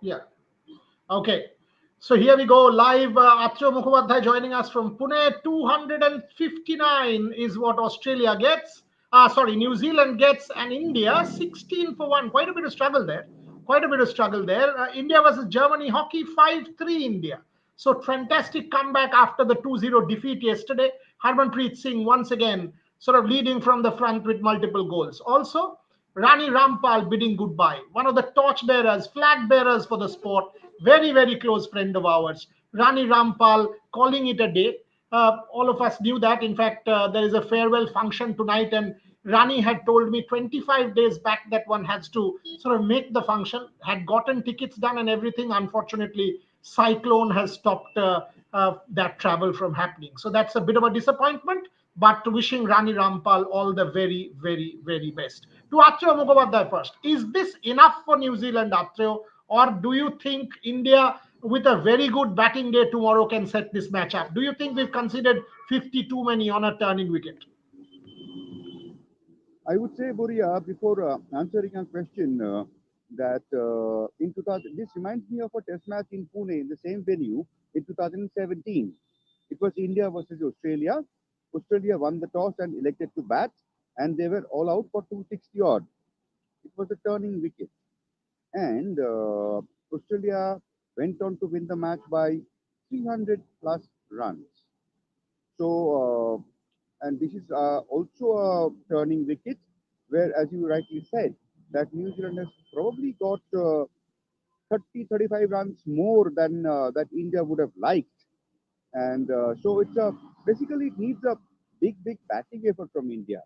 Yeah. Okay. So here we go live. Atreya Mukhopadhyay joining us from Pune. 259 is what Australia gets. Sorry, New Zealand gets, and India 16 for 1. Quite a bit of struggle there. Quite a bit of struggle there. India versus Germany hockey 5-3 India. So fantastic comeback after the 2-0 defeat yesterday. Harmanpreet Singh once again sort of leading from the front with multiple goals. Also, Rani Rampal bidding goodbye. One of the torch bearers, flag bearers for the sport. Very, very close friend of ours. Rani Rampal calling it a day. All of us knew that. In fact, there is a farewell function tonight, and Rani had told me 25 days back that one has to sort of make the function. Had gotten tickets done and everything. Unfortunately, cyclone has stopped that travel from happening. So that's a bit of a disappointment. But wishing Rani Rampal all the very, very, very best. To Atreya Mukhopadhyay first. Is this enough for New Zealand, Atreya? Or do you think India, with a very good batting day tomorrow, can set this match up? Do you think we've considered 50 too many on a turning wicket? I would say, Boria, before answering your question, that in 2000, this reminds me of a test match in Pune in the same venue in 2017. It was India versus Australia. Australia won the toss and elected to bat, and they were all out for 260 odd. It was a turning wicket, and Australia went on to win the match by 300 plus runs. So, and this is also a turning wicket, where, as you rightly said, that New Zealand has probably got 30, 35 runs more than that India would have liked. And so it's basically it needs a big batting effort from India.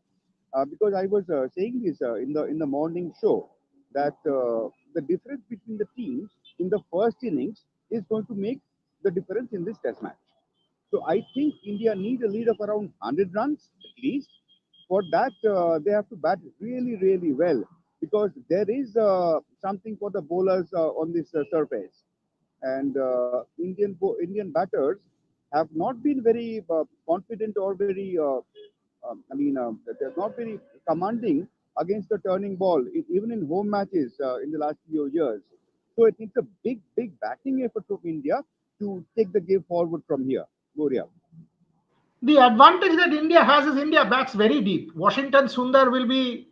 Because I was saying this in the morning show that the difference between the teams in the first innings is going to make the difference in this test match. So I think India need a lead of around 100 runs at least. For that, they have to bat really well because there is something for the bowlers on this surface, and Indian batters have not been very confident or very. They're not very commanding against the turning ball, even in home matches in the last few years. So it needs a big batting effort from India to take the game forward from here. Gloria. The advantage that India has is India bats very deep. Washington Sundar will be,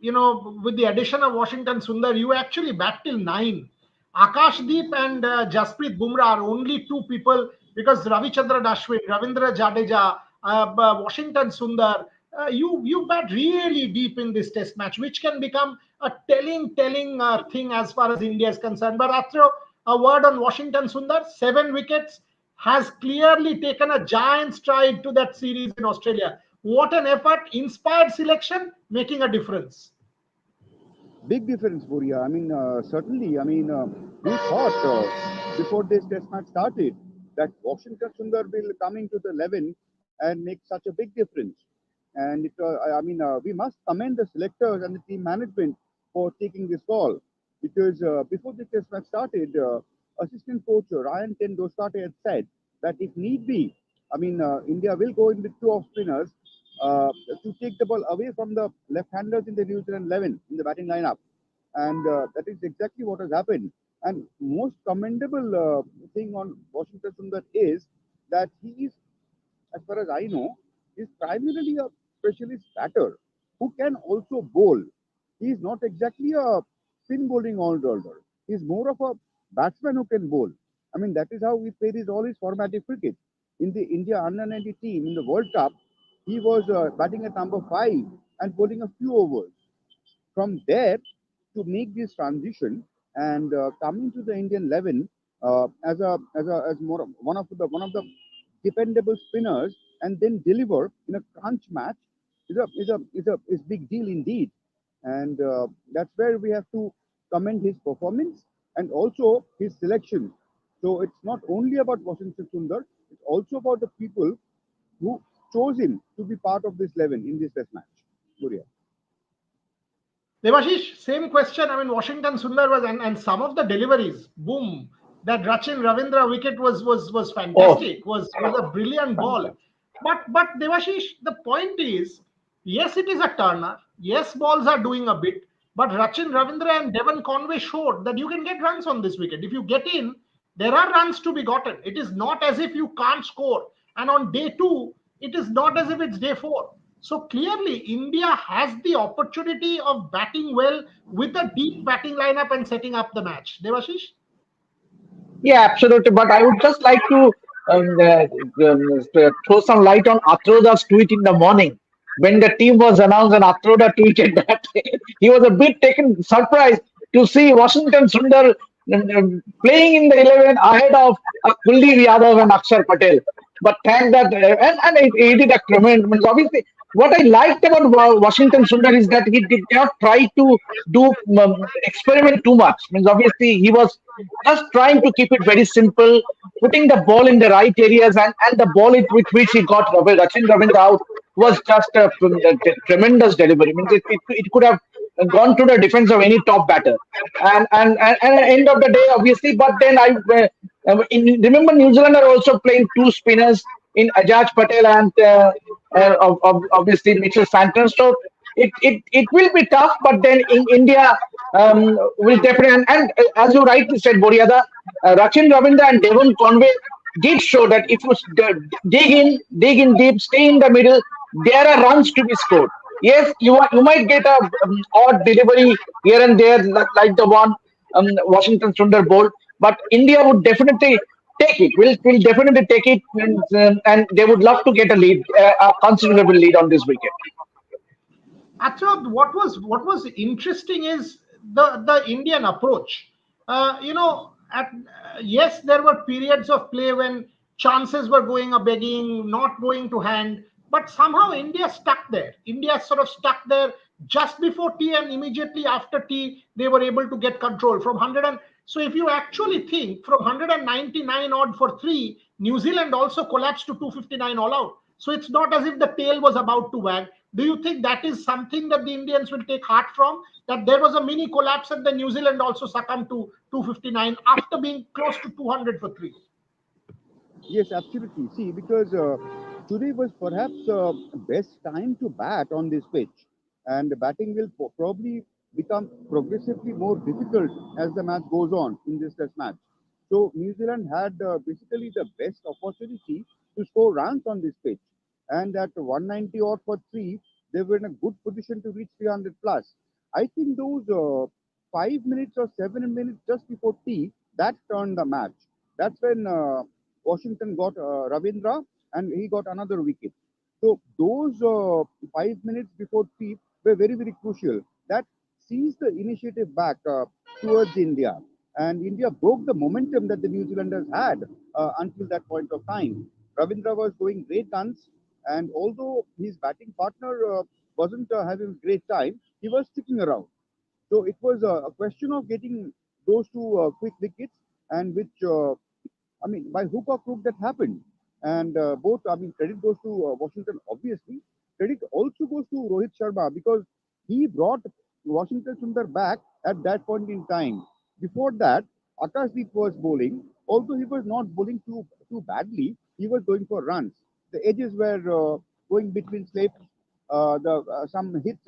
with the addition of Washington Sundar, you actually bat till 9. Akashdeep and Jasprit Bumrah are only two people because Ravichandran Ashwin, Ravindra Jadeja, Washington Sundar, you bat really deep in this test match, which can become a telling thing as far as India is concerned. But after a word on Washington Sundar, 7 wickets, has clearly taken a giant stride to that series in Australia. What an effort, inspired selection, making a difference. Big difference, Boria. I mean, certainly. I mean, we thought before this test match started that Washington Sundar will come into the 11 and make such a big difference. And we must commend the selectors and the team management for taking this call because before the test match started, assistant coach Ryan Ten-Doskate had said that if need be, India will go in with two off spinners to take the ball away from the left-handers in the New Zealand 11 in the batting lineup. And that is exactly what has happened. And most commendable thing on Washington Sundar is that he is, as far as I know, is primarily a specialist batter who can also bowl. He is not exactly a spin bowling all-rounder. He is more of a batsman who can bowl. I mean, that is how he played all his formative cricket. In the India under-90 team in the World Cup, he was batting at number 5 and bowling a few overs. From there, to make this transition and coming to the Indian 11 as more one of the dependable spinners and then deliver in a crunch match is big deal indeed. And that's where we have to commend his performance and also his selection. So it's not only about Washington Sundar, it's also about the people who chose him to be part of this 11 in this test match. Guria. Devashish, same question. I mean, Washington Sundar was, and some of the deliveries, boom, that Rachin Ravindra wicket was Oh, fantastic, was a brilliant ball. But Devashish, the point is, yes, it is a turner. Yes, balls are doing a bit. But Rachin Ravindra and Devon Conway showed that you can get runs on this wicket. If you get in, there are runs to be gotten. It is not as if you can't score. And on day two, it is not as if it's day four. So clearly, India has the opportunity of batting well with a deep batting lineup and setting up the match. Devashish? Yeah, absolutely. But I would just like to throw some light on Atroda's tweet in the morning when the team was announced and Atroda tweeted that he was a bit taken surprised to see Washington Sundar playing in the 11 ahead of Kuldeep Yadav and Akshar Patel. But thank that, and he did a tremendous. Means obviously, what I liked about Washington Sundar is that he did not try to do experiment too much. Means obviously he was just trying to keep it very simple, putting the ball in the right areas, and the ball with which he got Rachin Ravindra out was just a tremendous delivery. Means it could have gone to the defense of any top batter. And at the end of the day, obviously, but then remember New Zealand are also playing two spinners in Ajaj Patel and obviously Mitchell Santner. So it will be tough, but then in India will definitely and as you rightly said, Boriada, Rachin Ravindra and Devon Conway did show that if you dig in deep, stay in the middle, there are runs to be scored. Yes, you might get a odd delivery here and there, like the one Washington Sundar bowled, but India would definitely take it. Will definitely take it, and they would love to get a lead, a considerable lead on this wicket. Actually, what was interesting is the Indian approach. Yes, there were periods of play when chances were going a begging, not going to hand, but somehow India stuck there. India sort of stuck there just before tea and immediately after tea they were able to get control from 100 and so if you actually think from 199 odd for 3, New Zealand also collapsed to 259 all out. So it's not as if the tail was about to wag. Do you think that is something that the Indians will take heart from? That there was a mini collapse and then New Zealand also succumbed to 259 after being close to 200 for 3. Yes, absolutely. See, because today was perhaps best time to bat on this pitch, and the batting will probably become progressively more difficult as the match goes on in this Test match. So New Zealand had basically the best opportunity to score runs on this pitch, and at 190 odd for 3, they were in a good position to reach 300 plus. I think those 5 minutes or 7 minutes just before tea that turned the match. That's when Washington got Ravindra and he got another wicket. So those 5 minutes before tea were very, very crucial. That seized the initiative back towards India. And India broke the momentum that the New Zealanders had until that point of time. Ravindra was doing great guns, and although his batting partner wasn't having a great time, he was sticking around. So it was a question of getting those two quick wickets, and which I mean, by hook or crook that happened. And both, I mean, credit goes to Washington, obviously. Credit also goes to Rohit Sharma because he brought Washington Sundar back at that point in time. Before that, Akashdeep was bowling. Although he was not bowling too badly, he was going for runs. The edges were going between slips, the some hits,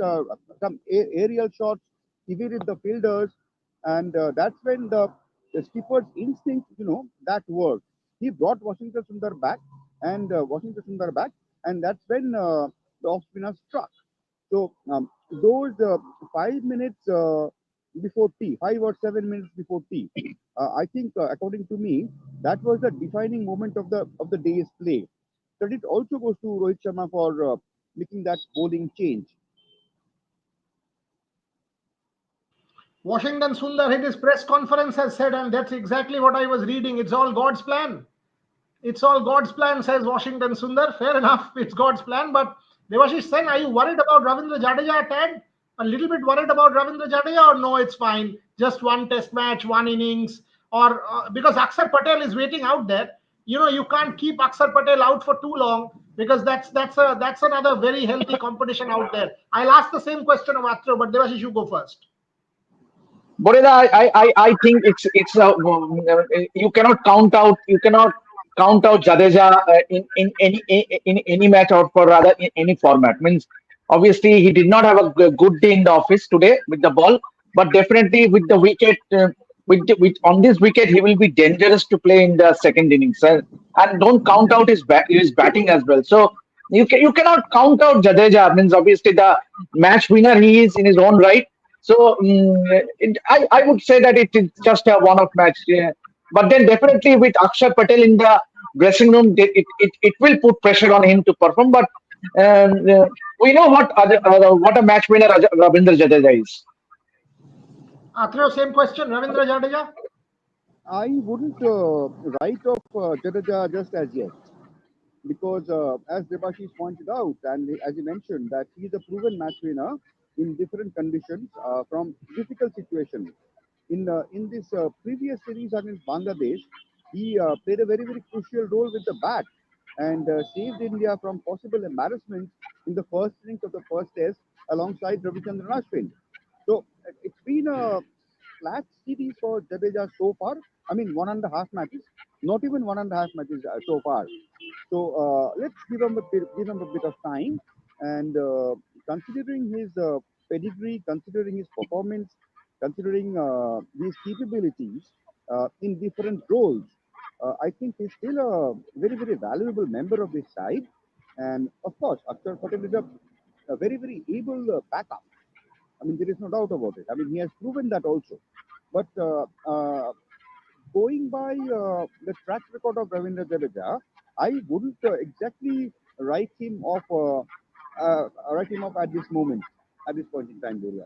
some aerial shots, evaded the fielders, and that's when the skipper's instinct, that worked. He brought Washington Sundar back, and that's when the off spinner struck. So those 5 minutes before tea, 5 or 7 minutes before tea, I think, according to me, that was the defining moment of the day's play. Credit also goes to Rohit Sharma for making that bowling change. Washington Sundar in his press conference has said, and that's exactly what I was reading. It's all God's plan. It's all God's plan, says Washington Sundar. Fair enough, it's God's plan. But Devashish Sen, are you worried about Ravindra Jadeja, Tad? A little bit worried about Ravindra Jadeja, or no, it's fine? Just one test match, one innings, or because Akshar Patel is waiting out there. You can't keep Akshar Patel out for too long because that's another very healthy competition out there. I'll ask the same question of Atro, but Devashish, you go first. Boreda, I think it's you cannot count out Jadeja in any match or for rather in any format. Means Obviously, he did not have a good day in the office today with the ball, but definitely with the wicket, with on this wicket, he will be dangerous to play in the second innings. And don't count out his batting as well. So you cannot count out Jadeja. Means obviously the match winner he is in his own right. So I would say that it is just a one-off match. Yeah. But then definitely with Akshar Patel in the dressing room, it will put pressure on him to perform. But we know what a match winner Ravindra Jadeja is. Athreyo, same question. Ravindra Jadeja? I wouldn't write off Jadeja just as yet, because as Debashish pointed out, and as he mentioned, that he is a proven match winner in different conditions from difficult situations. In this previous series against Bangladesh, he played a very crucial role with the bat and saved India from possible embarrassment in the first innings of the first test alongside Ravichandran Ashwin. So it's been a flat series for Jadeja so far. I mean, 1.5 matches, not even 1.5 matches so far. So let's give him a bit of time, and considering his pedigree, considering his performance, considering his capabilities in different roles, I think he's still a very valuable member of this side. And of course, Akshar Patel is a very able backup. I mean, there is no doubt about it. I mean, he has proven that also. But going by the track record of Ravindra Jadeja, I wouldn't exactly write him off at this moment, at this point in time, Doria.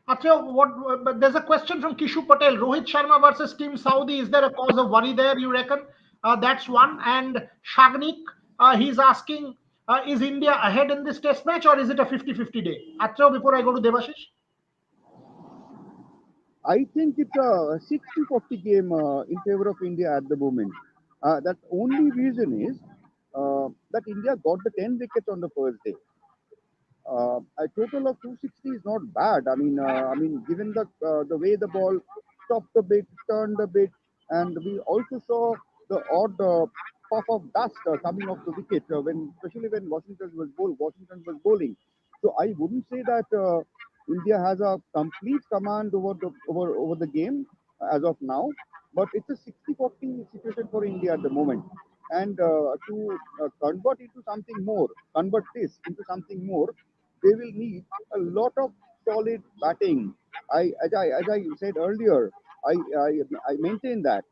Athreyo, but there's a question from Kishu Patel. Rohit Sharma versus Team Saudi. Is there a cause of worry there, you reckon? That's one. And Shagnik, he's asking, is India ahead in this test match or is it a 50-50 day? Athreyo, before I go to Devashish. I think it's a 60-40 game in favor of India at the moment. That only reason is that India got the 10 wickets on the first day. A total of 260 is not bad. I mean, given the way the ball stopped a bit, turned a bit, and we also saw the odd puff of dust coming off the wicket especially when Washington was bowling. So I wouldn't say that India has a complete command over the game as of now, but it's a 60-40 situation for India at the moment. And to convert this into something more, they will need a lot of solid batting. As I said earlier, I, I, I maintain that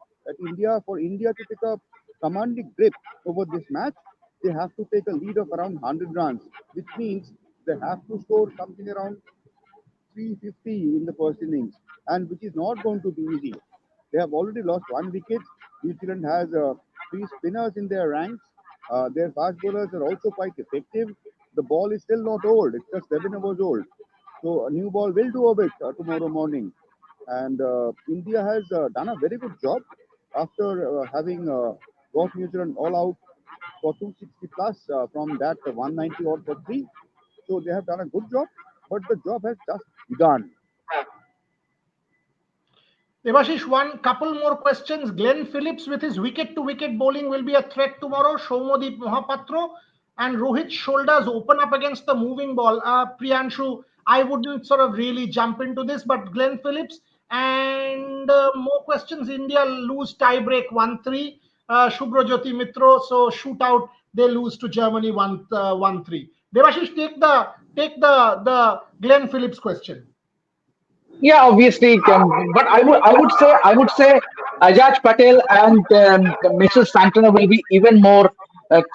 for India to take a commanding grip over this match, they have to take a lead of around 100 runs, which means they have to score something around 350 in the first innings, and which is not going to be easy. They have already lost one wicket. New Zealand has three spinners in their ranks. Their fast bowlers are also quite effective. The ball is still not old; it's just 7 hours old. So a new ball will do a bit tomorrow morning. And India has done a very good job after having got New Zealand all out for 260 plus from that 190 odd for three. So they have done a good job, but the job has just begun. Devashish, one couple more questions. Glenn Phillips with his wicket-to-wicket bowling will be a threat tomorrow. Shomodeep Mohapatro and Rohit's shoulders open up against the moving ball. Priyanshu, I wouldn't sort of really jump into this, but Glenn Phillips and more questions. India lose tiebreak 1-3. Shubhrajyoti Mitro, so shootout they lose to Germany 1-3. Devashish, take the Glenn Phillips question. Yeah, obviously, but I would say Ajaj Patel and Mrs. Santana will be even more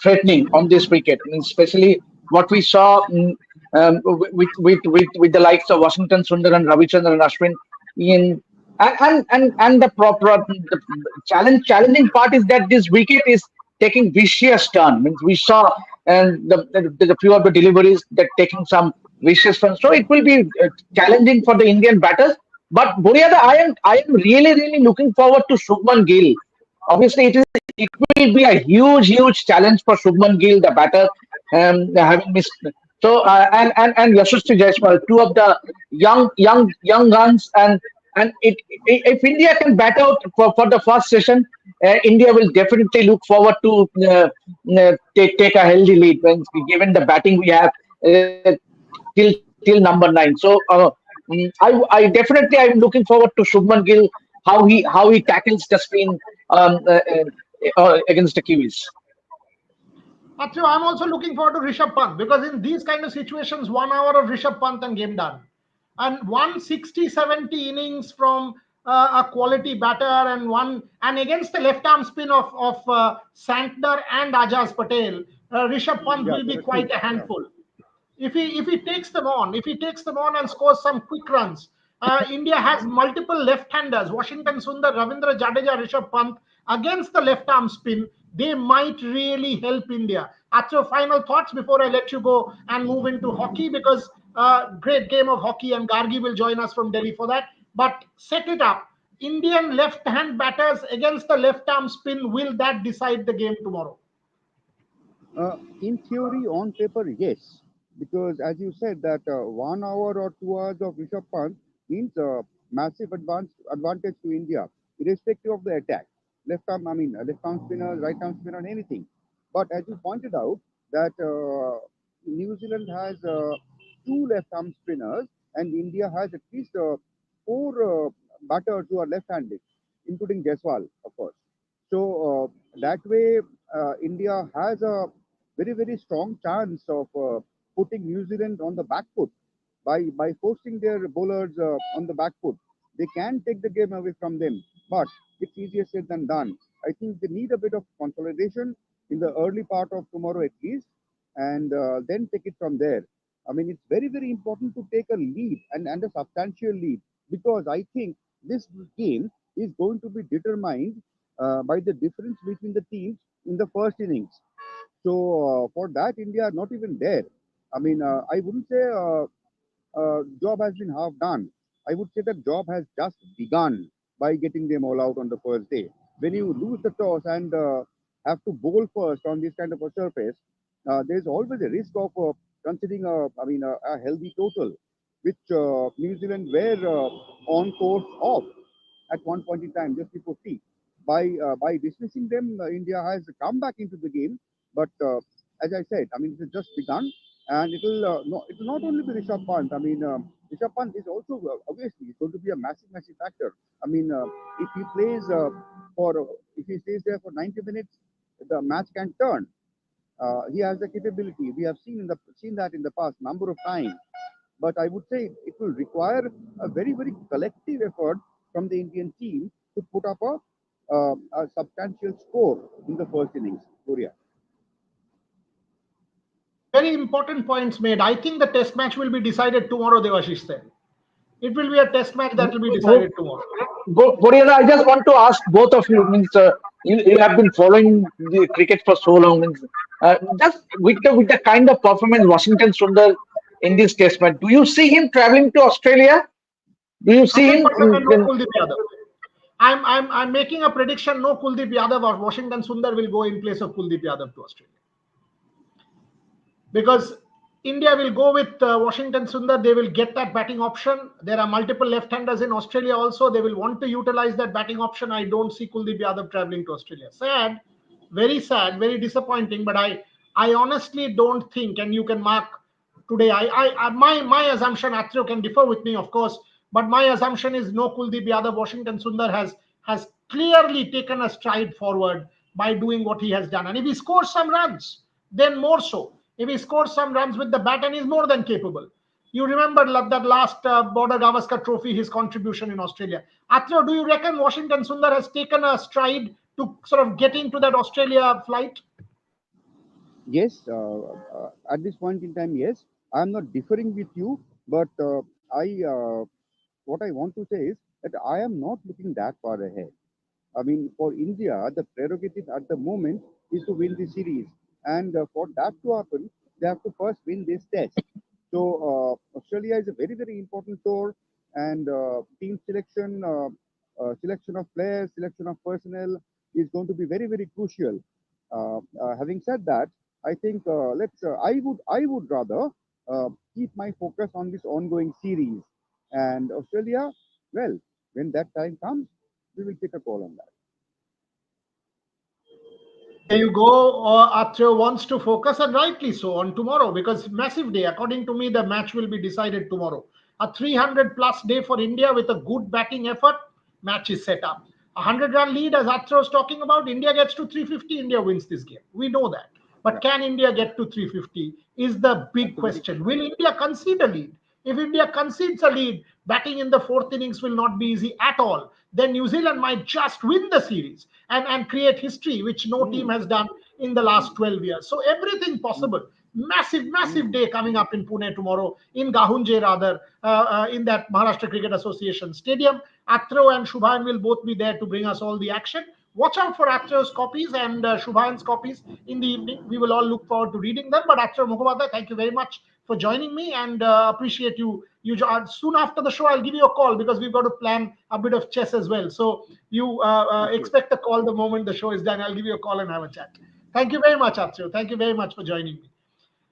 threatening on this wicket, and especially what we saw with the likes of Washington Sundar and Ravichandran Ashwin in and the proper the challenging part is that this wicket is taking vicious turn. Means we saw and the few of the deliveries that taking some vicious turn. So it will be challenging for the Indian batters. But Buriada, I am really looking forward to Shubman Gill. Obviously, it will be a huge challenge for Shubman Gill, the batter, having missed. So and Yashasvi Jaiswal, two of the young guns, and if India can bat out for the first session, India will definitely look forward to take a healthy lead. When given the batting we have, till number 9. So I definitely I'm looking forward to Shubman Gill, how he tackles the spin against the Kiwis. Achoo, I'm also looking forward to Rishabh Pant because in these kind of situations, 1 hour of Rishabh Pant and game done. And 160-70 innings from a quality batter and against the left arm spin of Santner and Ajaz Patel, Rishabh Pant Yeah, will be there are two. quite a Yeah. handful. If he takes them on and scores some quick runs, India has multiple left-handers: Washington Sundar, Ravindra Jadeja, Rishabh Pant against the left-arm spin. They might really help India. Acho, final thoughts before I let you go and move into hockey because great game of hockey and Gargi will join us from Delhi for that. But set it up. Indian left-hand batters against the left-arm spin. Will that decide the game tomorrow? In theory, on paper, yes, because as you said that 1 hour or 2 hours of Rishabh Pant means massive advantage to India, irrespective of the attack. Left arm, I mean, left arm spinner, right arm spinner, and anything. But as you pointed out, that New Zealand has two left arm spinners, and India has at least four batters who are left-handed, including Jaiswal, of course. So that way, India has a very strong chance of putting New Zealand on the back foot by forcing their bowlers on the back foot. They can take the game away from them, but it's easier said than done. I think they need a bit of consolidation in the early part of tomorrow at least, and then take it from there. I mean, it's very important to take a lead and a substantial lead because I think this game is going to be determined by the difference between the teams in the first innings. So for that, India are not even there. I mean, I wouldn't say job has been half done. I would say that job has just begun by getting them all out on the first day. When you lose the toss and have to bowl first on this kind of a surface, there's always a risk of considering a healthy total, which New Zealand were on course of at one point in time just before tea. By dismissing them, India has come back into the game. But as I said, I mean, it has just begun, and it will not only be Rishabh Pant. I mean, Rishabh Pant is also obviously going to be a massive factor. I mean, if he plays if he stays there for 90 minutes, the match can turn. He has the capability. We have seen that in the past number of times. But I would say it will require a very collective effort from the Indian team to put up a substantial score in the first innings. Korea. Very important points made. I think the test match will be decided tomorrow, Devashish said. It will be a test match that will be decided tomorrow. Goriana, I just want to ask both of you. Means you have been following the cricket for so long. Means just with the kind of performance Washington Sundar in this test match, do you see him traveling to Australia? Do you see him? 100% no Kuldeep Yadav. I'm making a prediction. No Kuldeep Yadav or Washington Sundar will go in place of Kuldeep Yadav to Australia because India will go with Washington Sundar. They will get that batting option. There are multiple left-handers in Australia also. They will want to utilize that batting option. I don't see Kuldeep Yadav traveling to Australia. Sad, very disappointing. But I honestly don't think, and you can mark today. My assumption, Atrio can differ with me, of course, but my assumption is no Kuldeep Yadav. Washington Sundar has clearly taken a stride forward by doing what he has done, and if he scores some runs, then more so. If he scores some runs with the bat, and he's more than capable. You remember that last Border Gavaskar Trophy, his contribution in Australia. Atrio, do you reckon Washington Sundar has taken a stride to sort of get into that Australia flight? Yes, at this point in time, yes. I am not differing with you, but I what I want to say is that I am not looking that far ahead. I mean, for India, the prerogative at the moment is to win the series, and for that to happen, they have to first win this test. So Australia is a very important tour, and team selection of players, selection of personnel is going to be very crucial. Having said that, I think let's. I would rather keep my focus on this ongoing series, and Australia. Well, when that time comes, we will take a call on that. There you go. Archer wants to focus, and rightly so, on tomorrow because massive day. According to me, the match will be decided tomorrow. A 300 plus day for India with a good batting effort. Match is set up. A 100-run lead, as Archer was talking about. India gets to 350. India wins this game. We know that. But Yeah, can India get to 350 is the big that's a very question. Will India concede a lead? If India concedes a lead, batting in the fourth innings will not be easy at all. Then New Zealand might just win the series and create history, which no team mm, has done in the last mm, 12 years. So everything mm, possible. Massive, massive mm. day coming up in Pune tomorrow, in Gahunje rather, in that Maharashtra Cricket Association Stadium. Atro and Shubhan will both be there to bring us all the action. Watch out for Atro's copies and Shubhan's copies in the evening. We will all look forward to reading them. But Atro Mukhopadhyay, thank you very much for joining me and appreciate you. Soon after the show, I'll give you a call because we've got to plan a bit of chess as well. So you Okay, expect a call the moment the show is done. I'll give you a call and have a chat. Thank you very much, Atro. Thank you very much for joining me.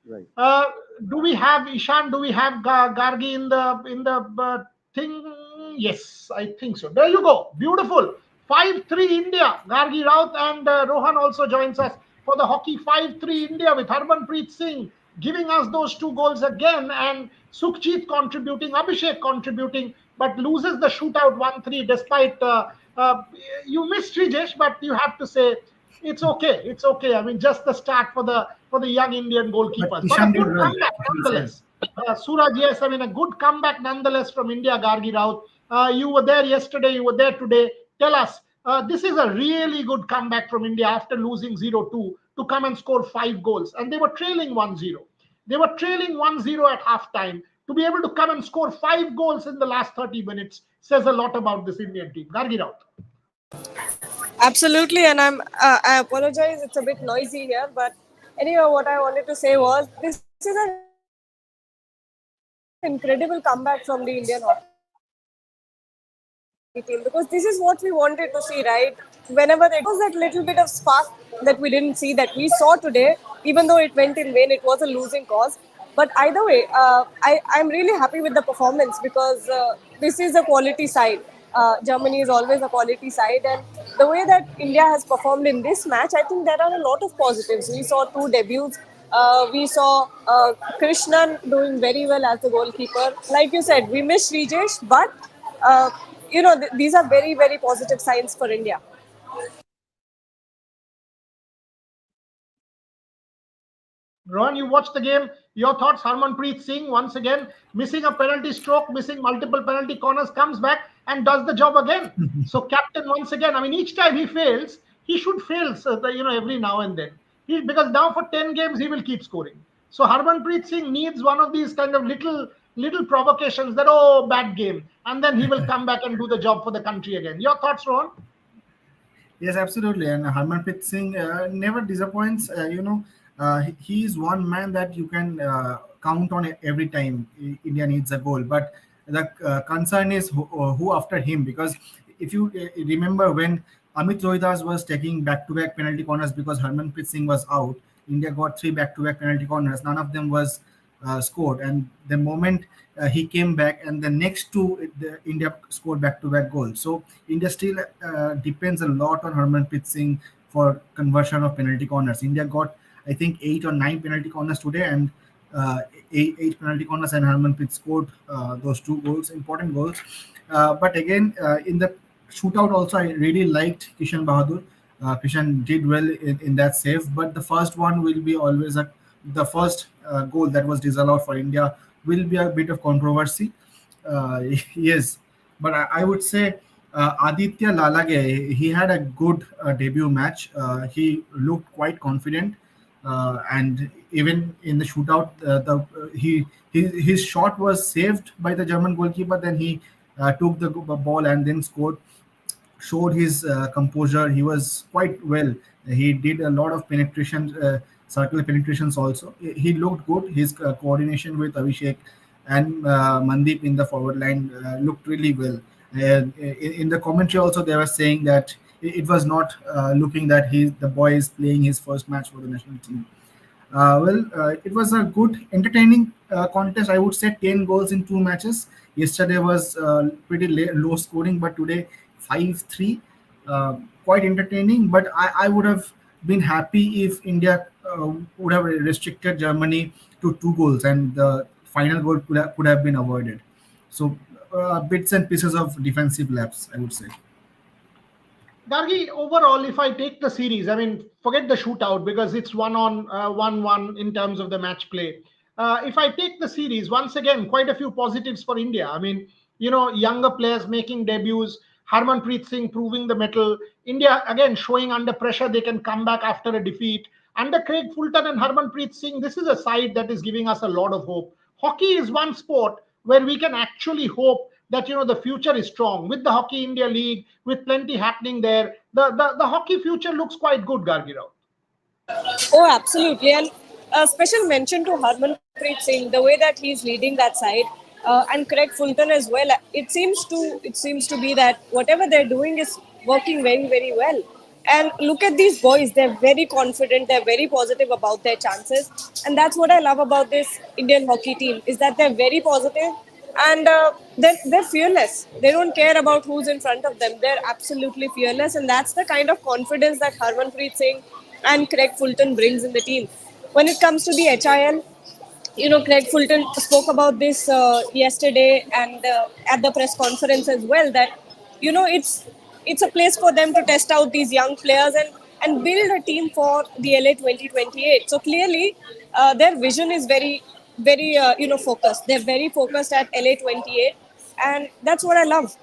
right. Uh, do we have Ishan? Do we have Gargi in the thing? Yes, I think so. There you go. Beautiful. 5-3 India. Gargi Raut and Rohan also joins us for the hockey 5-3 India with Harmanpreet Singh giving us those two goals again and Sukhjit contributing, Abhishek contributing, but loses the shootout 1-3 despite uh, you missed Trijesh, but you have to say it's okay. It's okay. I mean, just the start for the young Indian But goalkeepers, but a Ishan did good well, comeback as you said. nonetheless. Suraj, yes, I mean a good comeback nonetheless from India. Gargi Raut, you were there yesterday. You were there today. Tell us, this is a really good comeback from India after losing 0-2 to come and score 5 goals, and they were trailing 1-0. They were trailing 1-0 at halftime. To be able to come and score 5 goals in the last 30 minutes says a lot about this Indian team. Gargi Raut. Absolutely, and I apologize. It's a bit noisy here, but anyway, what I wanted to say was this is an incredible comeback from the Indian hockey team because this is what we wanted to see, right? Whenever they get that little bit of spark that we didn't see that we saw today, even though it went in vain, it was a losing cause. But either way, I'm really happy with the performance because I'm really happy with the performance because this is a quality side. Germany is always a quality side, and the way that India has performed in this match, I think there are a lot of positives. We saw two debuts. We saw Krishnan doing very well as the goalkeeper. Like you said, we missed Rijesh, but uh, these are very, very positive signs for India. Ron, you watched the game. Your thoughts? Harmanpreet Singh once again missing a penalty stroke, missing multiple penalty corners, comes back and does the job again. So captain once again. I mean, each time he fails, he should fail. So every now and then. Because now for 10 games he will keep scoring. So Harmanpreet Singh needs one of these kind of little provocations that bad game, and then he will come back and do the job for the country again. Your thoughts, Ron? Yes, absolutely. And Harmanpreet Singh never disappoints. He is one man that you can count on every time India needs a goal. But the concern is who after him, because if you remember when Amit Rohidas was taking back-to-back penalty corners because Harmanpreet Singh was out, India got three back-to-back penalty corners. None of them was scored, and the moment he came back, and the next two, India scored back-to-back goals. So India still depends a lot on Harmanpreet Singh for conversion of penalty corners. India got, I think, 8 or 9 penalty corners today, and eight penalty corners, and Harmanpreet scored those two goals, important goals. But again, in the shootout, also I really liked Kishan Bahadur. Kishan did well in that save, but the first one will be always the first goal that was disallowed for India will be a bit of controversy. Uh, yes, but I would say Aditya Lalage, he had a good debut match. He looked quite confident, and even in the shootout, his shot was saved by the German goalkeeper. Then he took the ball and then scored, showed his composure. He was quite well. He did a lot of penetration, circular penetrations also. He looked good. His coordination with Abhishek and Mandeep in the forward line looked really well. And in the commentary also, they were saying that it was not looking that the boy is playing his first match for the national team. It was a good, entertaining contest. I would say 10 goals in 2 matches. Yesterday was pretty low scoring, but today 5-3. Quite entertaining. But I would have been happy if India would have restricted Germany to 2 goals and the final goal could have been avoided. So bits and pieces of defensive lapse, I would say. Gargi, overall, if I take the series, I mean, forget the shootout because it's 1-1 in terms of the match play. If I take the series, once again, quite a few positives for India. I mean, younger players making debuts, Harmanpreet Singh proving the mettle. India, again, showing under pressure they can come back after a defeat. Under Craig Fulton and Harmanpreet Singh, this is a side that is giving us a lot of hope. Hockey is one sport where we can actually hope that the future is strong with the Hockey India League, with plenty happening there. The hockey future looks quite good, Gargirao. Oh, absolutely. And a special mention to Harmanpreet Singh, the way that he's leading that side, and Craig Fulton as well. It seems to be that whatever they're doing is working very, very well. And look at these boys; they're very confident. They're very positive about their chances, and that's what I love about this Indian hockey team is that they're very positive and they're fearless. They don't care about who's in front of them. They're absolutely fearless, and that's the kind of confidence that Harmanpreet Singh and Craig Fulton brings in the team. When it comes to the HIL, Craig Fulton spoke about this yesterday and at the press conference as well. That it's a place for them to test out these young players and build a team for the LA 2028. So clearly, their vision is very very focused. They're very focused at LA 28, and that's what I love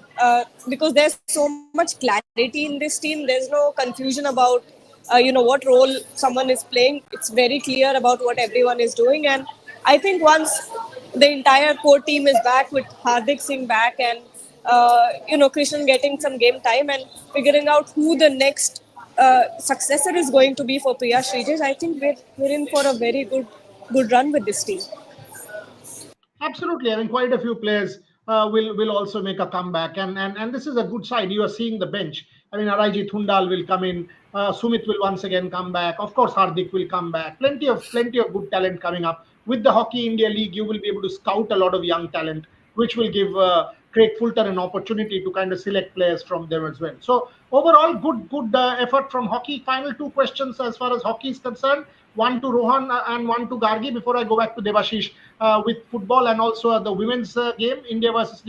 because there's so much clarity in this team. There's no confusion about what role someone is playing. It's very clear about what everyone is doing, and I think once the entire core team is back with Hardik Singh back and Krishnan getting some game time and figuring out who the next successor is going to be for Priya Sridhar, I think we're in for a very good run with this team. Absolutely. I mean, quite a few players will also make a comeback, and this is a good side. You are seeing the bench. I mean, Araji Thundal will come in. Sumit will once again come back. Of course, Hardik will come back. Plenty of good talent coming up. With the Hockey India League, you will be able to scout a lot of young talent, which will give Craig Fulton an opportunity to kind of select players from them as well. So overall, good effort from hockey. Final two questions as far as hockey is concerned. One to Rohan and one to Gargi before I go back to Devashish with football and also the women's game, India versus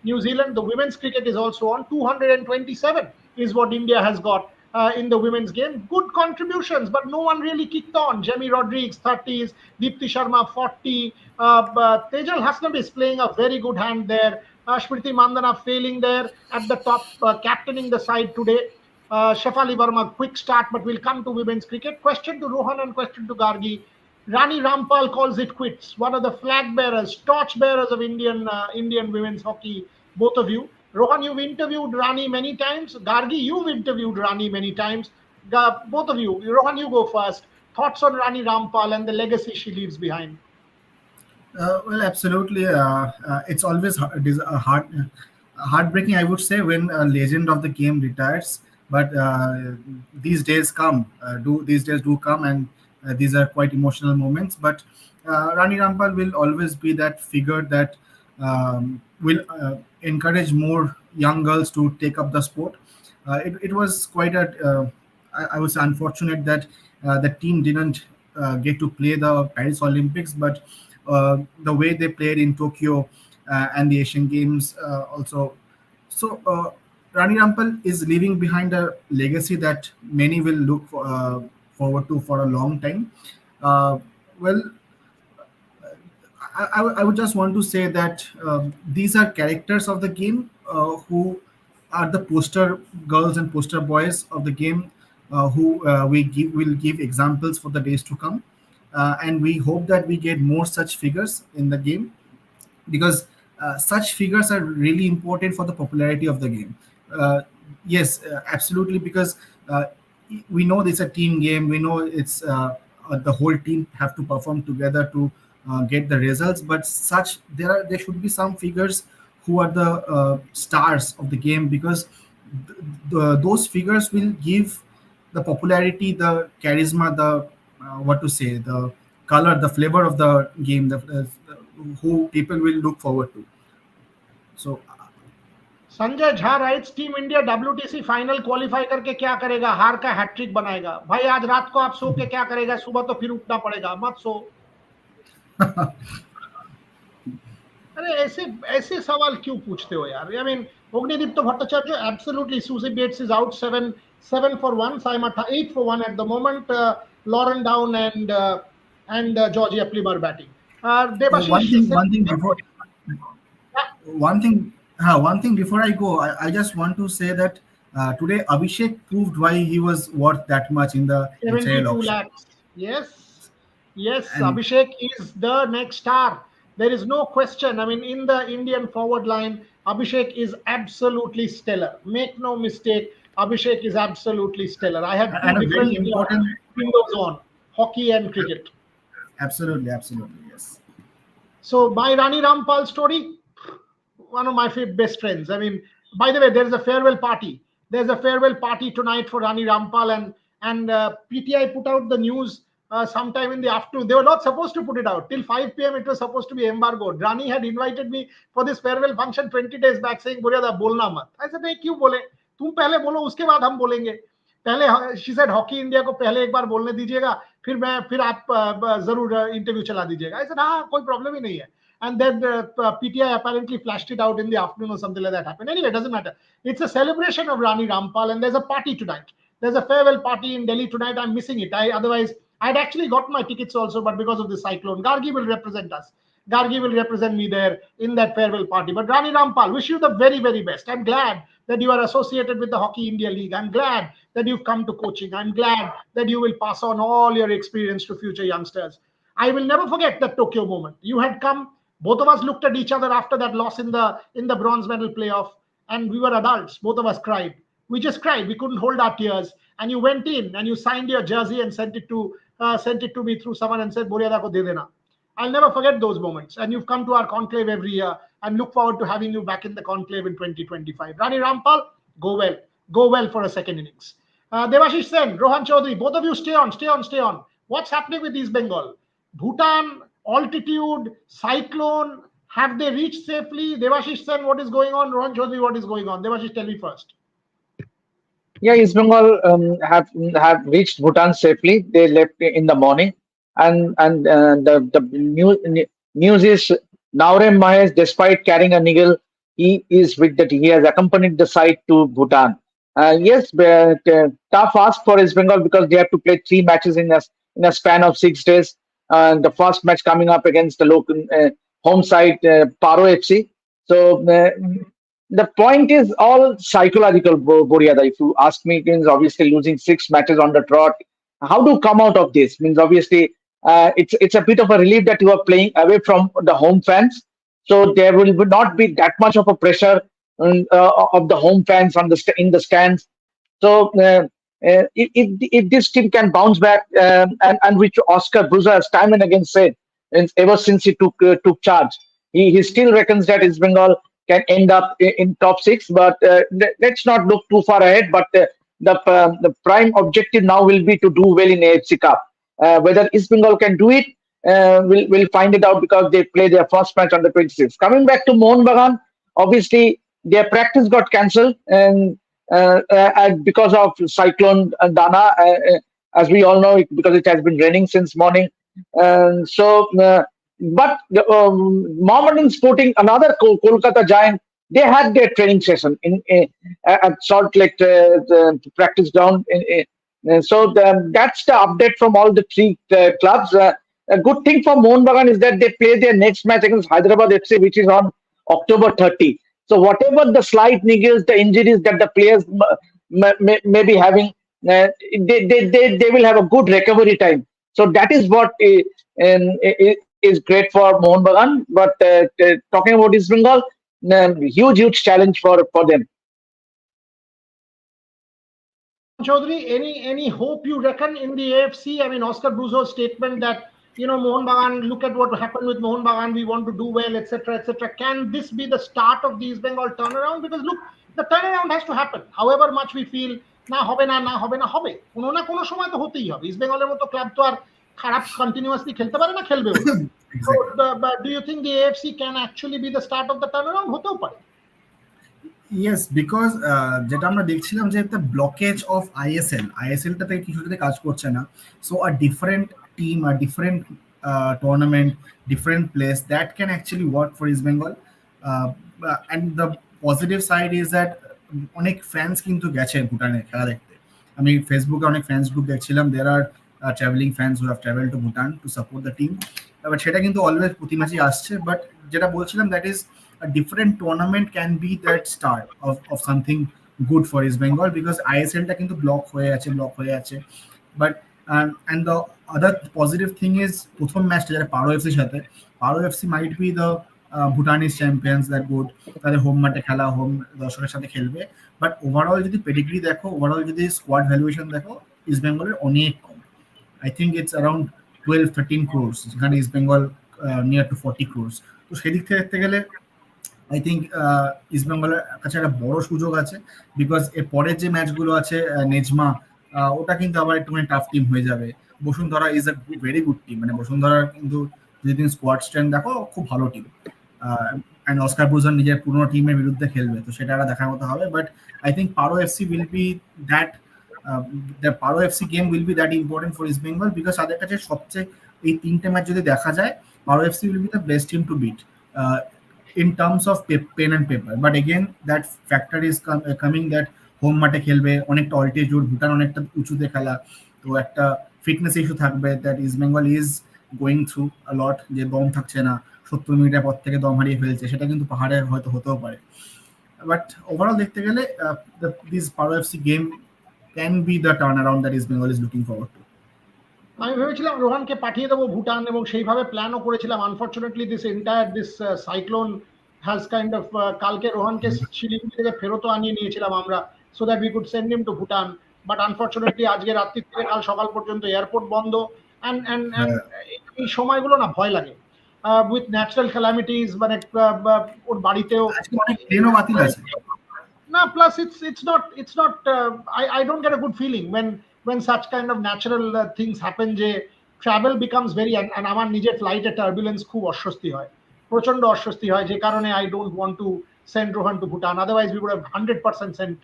New Zealand. The women's cricket is also on. 227 is what India has got in the women's game. Good contributions, but no one really kicked on. Jamie Rodriguez, 30s, Deepti Sharma, 40. Tejal Hasnabi is playing a very good hand there. Smriti Mandana failing there at the top, captaining the side today. Shefali Verma, quick start, but we'll come to women's cricket. Question to Rohan and question to Gargi. Rani Rampal calls it quits. One of the flag bearers, torch bearers of Indian women's hockey. Both of you. Rohan, you've interviewed Rani many times. Gargi, you've interviewed Rani many times. Both of you. Rohan, you go first. Thoughts on Rani Rampal and the legacy she leaves behind? Well, absolutely. It's always heartbreaking, I would say, when a legend of the game retires. But these days come. Do these days do come, and these are quite emotional moments. But Rani Rampal will always be that figure that will encourage more young girls to take up the sport. It was quite I was unfortunate that the team didn't get to play the Paris Olympics, but the way they played in Tokyo and the Asian Games also. So Rani Rampal is leaving behind a legacy that many will look forward to for a long time. Uh, well, I would just want to say that these are characters of the game who are the poster girls and poster boys of the game who will give examples for the days to come. And we hope that we get more such figures in the game because such figures are really important for the popularity of the game. Yes, absolutely, because we know it's a team game. We know it's the whole team have to perform together to get the results. But there should be some figures who are the stars of the game because those figures will give the popularity, the charisma, the what to say, the color, the flavor of the game, who people will look forward to. So Sanjay Jha rights team India WTC final qualify करके क्या करेगा? हार का hat trick बनाएगा। भाई आज रात को आप सो के क्या करेगा? सुबह तो फिर उठना पड़ेगा, मत सो। अरे ऐसे ऐसे सवाल क्यों पूछते हो यार? I mean Ognidipto Bhattacharya, absolutely. Susie Bates is out 7 for 1. Saima 8 for 1 at the moment. Lauren Down and Georgie Eppley are batting. Devashish. One thing before I go, I just want to say that today Abhishek proved why he was worth that much in the 72 auction. lakhs. Yes, And Abhishek is the next star. There is no question. I mean, in the Indian forward line, Abhishek is absolutely stellar. Make no mistake, Abhishek is absolutely stellar. I have and two a very different important windows on: hockey and cricket. absolutely, yes. So my Rani Rampal story, one of my best friends. I mean, by the way, there is a farewell party. There's a farewell party tonight for Rani Rampal, and PTI put out the news sometime in the afternoon. They were not supposed to put it out till 5 p.m. It was supposed to be embargoed. Rani had invited me for this farewell function 20 days back, saying, "Buryada, bolna mat." I said, "नहीं क्यों बोले? तुम पहले बोलो, उसके बाद हम बोलेंगे." पहले she said हॉकी इंडिया को पहले एक बार बोलने दीजिएगा, फिर आप जरूर इंटरव्यू चला दीजिएगा. I said, हाँ, कोई प्रॉब्लम ही नहीं है. And then PTI apparently flashed it out in the afternoon or something like that happened. Anyway, it doesn't matter. It's a celebration of Rani Rampal, and there's a party tonight. There's a farewell party in Delhi tonight. I'm missing it. Otherwise, I'd actually got my tickets also, but because of the cyclone, Gargi will represent us. Gargi will represent me there in that farewell party. But Rani Rampal, wish you the very, very best. I'm glad that you are associated with the Hockey India League. I'm glad that you've come to coaching. I'm glad that you will pass on all your experience to future youngsters. I will never forget that Tokyo moment. You had come. Both of us looked at each other after that loss in the bronze medal playoff, and we were adults. Both of us cried. We just cried. We couldn't hold our tears. And you went in and you signed your jersey and sent it to me through someone and said, "Boryada ko de dena." I'll never forget those moments. And you've come to our conclave every year, and look forward to having you back in the conclave in 2025. Rani Rampal, go well for a second innings. Devashish Sen, Rohan Chaudhary, both of you stay on. What's happening with East Bengal? Bhutan, altitude, cyclone, have they reached safely? Devashish Sen, what is going on? Rohan Chaudhary, what is going on? Devashish, tell me first. Yeah, East Bengal have reached Bhutan safely. They left in the morning, and the news is Naurem Mahesh, despite carrying a niggle, he has accompanied the side to Bhutan. Yes, but tough ask for East Bengal because they have to play 3 matches in a span of 6 days. The first match coming up against the local home side Paro FC. So the point is all psychological, Boryada. If you ask me, means obviously losing 6 matches on the trot. How to come out of this? Means obviously it's a bit of a relief that you are playing away from the home fans, so there will not be that much of a pressure of the home fans in the stands. So if this team can bounce back, and which Oscar Bruza has time and again said, and ever since he took charge, he still reckons that East Bengal can end up in top 6. But let's not look too far ahead. But the prime objective now will be to do well in AFC Cup. Whether East Bengal can do it, we'll find it out because they play their first match on the 26th. Coming back to Mohun Bagan, obviously their practice got cancelled and because of Cyclone Dana, as we all know, because it has been raining since morning. But Mohammedan Sporting, another Kolkata giant, they had their training session at Salt Lake practice ground. That's the update from all the 3 clubs. A good thing for Mohun Bagan is that they play their next match against Hyderabad FC, which is on October 30. So whatever the slight niggles, the injuries that the players may be having, they will have a good recovery time. So that is what is great for Mohun Bagan. But talking about East Bengal, huge challenge for them. Chaudhary, any hope you reckon in the AFC? I mean, Oscar Bruzo's statement that, Mohun Bagan, look at what happened with Mohun Bagan, we want to do well, etc., etc. Can this be the start of the East Bengal turnaround? Because look, the turnaround has to happen. However much we feel, না হবে না হবে, কোনো না কোনো সময় তো হতেই হবে। ইস্ট বেঙ্গলের মতো ক্লাব তো আর খারাপ কন্টিনিউয়াসলি খেলতে পারে না, খেলবেও। But do you think the AFC can actually be the start of the turnaround? হতেও পারে। ইয়েস, বিকজ যেটা আমরা দেখছিলাম যে একটা ব্লকেজ অফ আইএসএলটাতে কিছুটাতে কাজ করছে না। So a different team, a different tournament, different place that can actually work for East Bengal. And the positive side is that অনেক ফ্যান্স কিন্তু গেছে ভুটানে খেলা দেখতে। আমি ফেসবুকে অনেক ফ্যান্স গ্রুপ দেখছিলাম, দের আর travelling fans who have travel to Bhutan to support the team. But সেটা কিন্তু অলওয়েজ প্রতি ম্যাচই আসছে। বাট যেটা বলছিলাম, that is a different tournament can be that start of something good for East Bengal, because ISL টা কিন্তু ব্লক হয়ে আছে। But and the other positive thing is প্রথম ম্যাচটা যারা পারো এফসির সাথে, পারো FC might be the Bhutanese champions, that good, তাদের হোম মাঠে খেলা, হোম দর্শকের সাথে খেলবে। বাট ওভারঅল যদি পেডিগ্রি দেখো, ওভারঅল যদি স্কোয়াড ভ্যালুয়েশন দেখো, ইস্ট বেঙ্গলের অনেক কম। I think it's around 12-13 crores, যেখানে east Bengal near to 40 crores। তো সেদিক থেকে দেখতে গেলে আই থিঙ্ক ইস্ট বেঙ্গলের কাছে একটা বড় সুযোগ আছে, বিকজ এর পরের যে ম্যাচগুলো আছে নেজমা, ওটা কিন্তু আবার একটুখানি টাফ টিম হয়ে যাবে। Bashundhara is a very good team, মানে বসুন্ধরা কিন্তু যদি তুমি স্কোয়াড স্ট্রেংথ দেখো, খুব ভালো টিম। অ্যান্ড অস্কার ব্রুজন নিজের পুরোনো টিমের বিরুদ্ধে খেলবে, তো সেটা একটা দেখার মতো হবে। But I think Paro FC will be that, the Paro FC game will be that important for East Bengal, because তাদের কাছে সবচেয়ে এই তিনটে ম্যাচ যদি দেখা যায়, Paro FC will be the best team to beat in terms of pen and paper. But again, that factor is coming that home মাঠে খেলবে, অনেকটা অল্টিটিউড, ভুটান অনেকটা উঁচুতে খেলা, তো একটা ফিটনেস ইস্যু থাকবে, that East Bengal is going through a lot, যে দম থাকছে না, 70 মিনিটের পর থেকে দম হারিয়ে ফেলছে, সেটা কিন্তু পাহাড়ে হয়তো হতেও পারে। বাট ওভারঅল দেখতে গেলে দিস পারো FC game can be the turn around that East Bengal is looking forward to. আমি ভেবেছিলাম রোহানকে পাঠিয়ে দেবো ভুটান, এবং সেইভাবে প্ল্যানও করেছিলাম। Unfortunately this cyclone has kind of, কালকে রোহানকে শিলিগুড়ি থেকে ফেরতও আনিয়ে নিয়েছিলাম আমরা, so that we could send him to Bhutan. But unfortunately আজকে রাত্রি থেকে কাল সকাল পর্যন্ত এয়ারপোর্ট বন্ধ। অ্যান্ড এই সময়গুলো না ভয় লাগে উইথ ন্যাচারাল ক্যালামিটিস, মানে ওর বাড়িতেও অনেক ট্রেনও বাতিল আছে। No, plus it's not. I don't get a good feeling when such kind of natural things happen. যে travel becomes very, and আমার নিজের ফ্লাইটে টার্বুলেন্স খুব অস্বস্তি হয়, প্রচন্ড অস্বস্তি হয়, যে কারণে I don't want to send Rohan to Bhutan. Otherwise, we would have 100% sent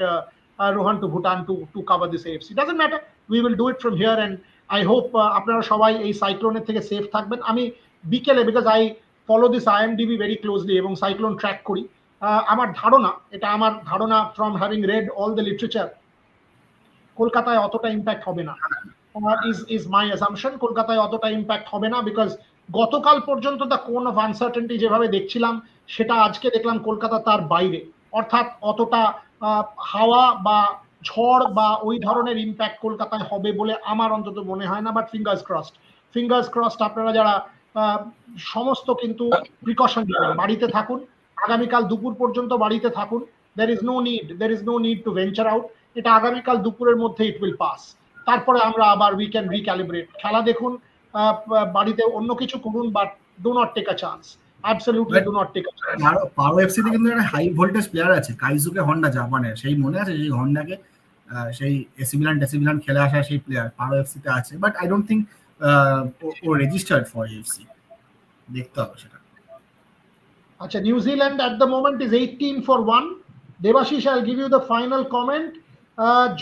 Rohan to Bhutan to cover this AFC. Doesn't matter. We will do it from here, and I hope আপনারা সবাই এই সাইক্লোনের থেকে safe থাকবেন। আমি বিকেলে, because I follow this IMDb very closely এবং cyclone track করি, আমার ধারণা from having red all the literature, কলকাতায় অতটা ইম্প্যাক্ট হবে না, ইজ মাই অ্যাসাম্পশন। কলকাতায় অতটা ইম্প্যাক্ট হবে না, বিকজ গতকাল পর্যন্ত দ্য কোন অফ আনসার্টেনটি যেভাবে দেখছিলাম, সেটা আজকে দেখলাম কলকাতা তার বাইরে। অর্থাৎ অতটা হাওয়া বা ঝড় বা ওই ধরনের ইম্প্যাক্ট কলকাতায় হবে বলে আমার অন্তত মনে হয় না। বাট ফিঙ্গার্স ক্রসড আপনারা যারা সমস্ত কিন্তু প্রিকশন নেবেন, বাড়িতে থাকুন, আগামীকাল দুপুর পর্যন্ত বাড়িতে থাকুন। there is no need to venture out. এটা আগামীকাল দুপুরের মধ্যে it will pass। তারপরে আমরা আবার we can recalibrate। খেলা দেখুন, বাড়িতে অন্য কিছু করুন, but do not take a chance, absolutely do not take a chance। পারো এফসি তে কিন্তু একটা হাই ভোল্টেজ প্লেয়ার আছে, কাইজুকে হন্ডা, জাপানের। সেই মনে আছে সেই হন্ডাকে, সেই এসি মিলান খেলে আসা সেই প্লেয়ার পারো এফসি তে আছে। বাট আই ডোন্ট থিঙ্ক ও রেজিস্টার্ড ফর এফসি, দেখতে হবে সেটা। আচ্ছা, New Zealand at the moment is 18-1। Devashish, I'll give you the final comment।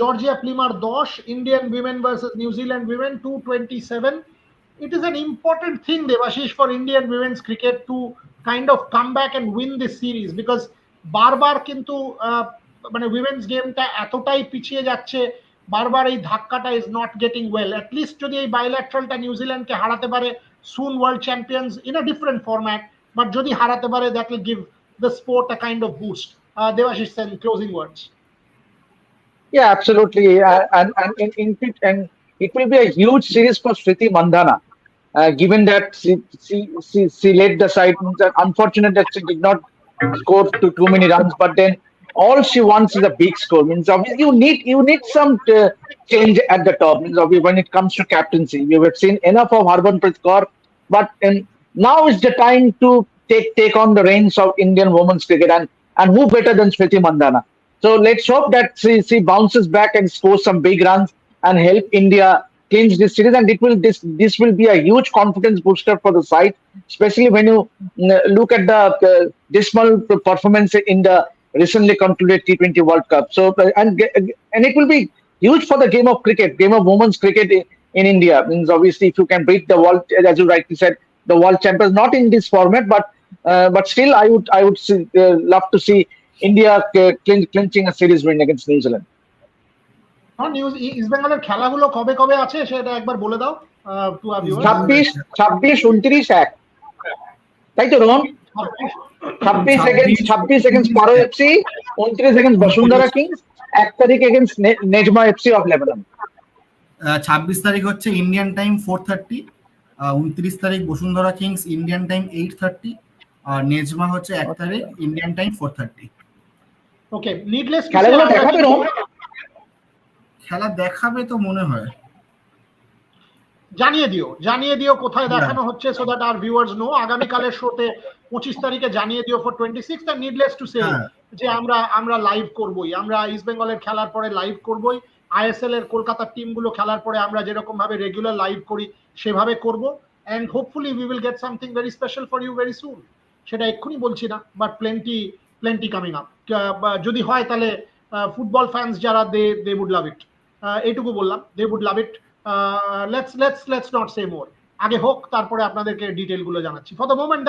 Georgia Plimmer 10, Indian women versus New Zealand women 227। It is an important thing, Devashish, for Indian women's cricket to kind of come back and win this series, because বারবার কিন্তু মানে women's গেমটা এতটাই পিছিয়ে যাচ্ছে, বারবার এই ধাক্কাটা is not getting well. At least যদি এই বাইল্যাটারালটা নিউজিল্যান্ডকে হারাতে পারে, soon world champions in a different format, but যদি হারাতে পারে, that will give the sport a kind of boost. Devashish, then closing words. Yeah, absolutely. And it will be a huge series for Smriti Mandhana, given that she led the side. Unfortunate that she did not score too many runs, but then all she wants is a big score. Means obviously you need some change at the top. Means obviously when it comes to captaincy, we have seen enough of Harmanpreet Kaur, but now is the time to take on the reins of Indian women's cricket, and who better than Smriti Mandhana? So let's hope that she bounces back and scores some big runs and help India clinch this series. And this will be a huge confidence booster for the side, especially when you look at the dismal performance recently concluded T20 World Cup. So and it will be huge for the game of cricket, game of women's cricket in India. Means obviously if you can beat the world, as you rightly said, the world champions, not in this format, but still I would love to see India clinching a series win against New Zealand. News east বেঙ্গলের খেলাগুলো কবে কবে আছে সেটা একবার বলে দাও two আর viewers. 26, 29, 1, তাই তো Rohan? 26 against Paro FC, 29 against Basundhara Kings, 1 তারিখ against Nejma FC of Lebanon। 26 তারিখ হচ্ছে ইন্ডিয়ান টাইম 4:30, 29 তারিখ বসুন্ধরা কিংস ইন্ডিয়ান টাইম 8:30, আর নেজমা হচ্ছে 1 তারিখ ইন্ডিয়ান টাইম 4:30। ওকে, নিডলেস খেলাগুলো দেখাবে রোহন? খেলা দেখাবে তো মনে হয়। জানিয়ে দিও কোথায় দেখানো হচ্ছে, so that our viewers know. আগামী কালের শোতে 25 তারিখে জানিয়ে দিও for 26 and needless to say যে আমরা লাইভ করবই, আমরা ইস্ট বেঙ্গলের খেলার পরে লাইভ করবই, আইএসএল এর কলকাতার টিমগুলো খেলার পরে আমরা যেরকম ভাবে রেগুলার লাইভ করি সেভাবে করব, and hopefully we will get something very special for you very soon. সেটা এক্ষুনি বলছি না, বাট প্লেন্টি কামিং আপ। যদি হয় তাহলে ফুটবল ফ্যান্স যারা দে উড লাভ ইট, এইটুকু বললাম, they would love it. let's not say more, আগে হোক তারপরে আপনাদেরকে ডিটেইল গুলো জানাচ্ছি। For the moment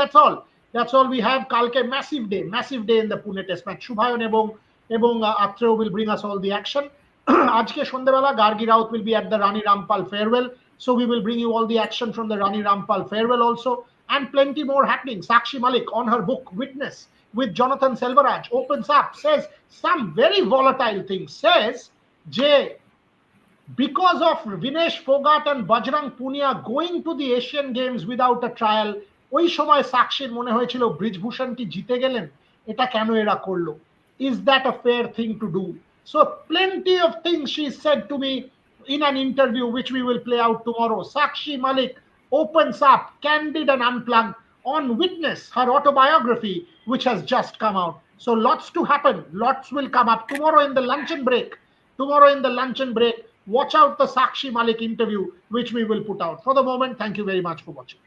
that's all we have। কালকে massive day in the Pune test match, Shubhayan এবং Atreya will bring us all the action। আজকে সন্ধ্যাবেলা Gargi Raut will be at the Rani Rampal farewell, so we will bring you all the action from the Rani Rampal farewell also, and plenty more happening। Sakshi Malik on her book Witness with Jonathan Selvaraj opens up, says some very volatile things, says je because of Vinesh Fogart and Bajrang Punia going to the Asian Games without a trial, ওই সময় সাক্ষীর মনে হয়েছিল ব্রিজভূষণ কি জিতে গেলেন, এটা কেন এরা করলো, is that a fair thing to do? So plenty of things she said to me in an interview which we will play out tomorrow. Sakshi Malik opens up candid and unplugged on Witness, her autobiography which has just come out. So lots to happen, lots will come up tomorrow in the luncheon break. Watch out the Sakshi Malik interview which we will put out. For the moment, thank you very much for watching.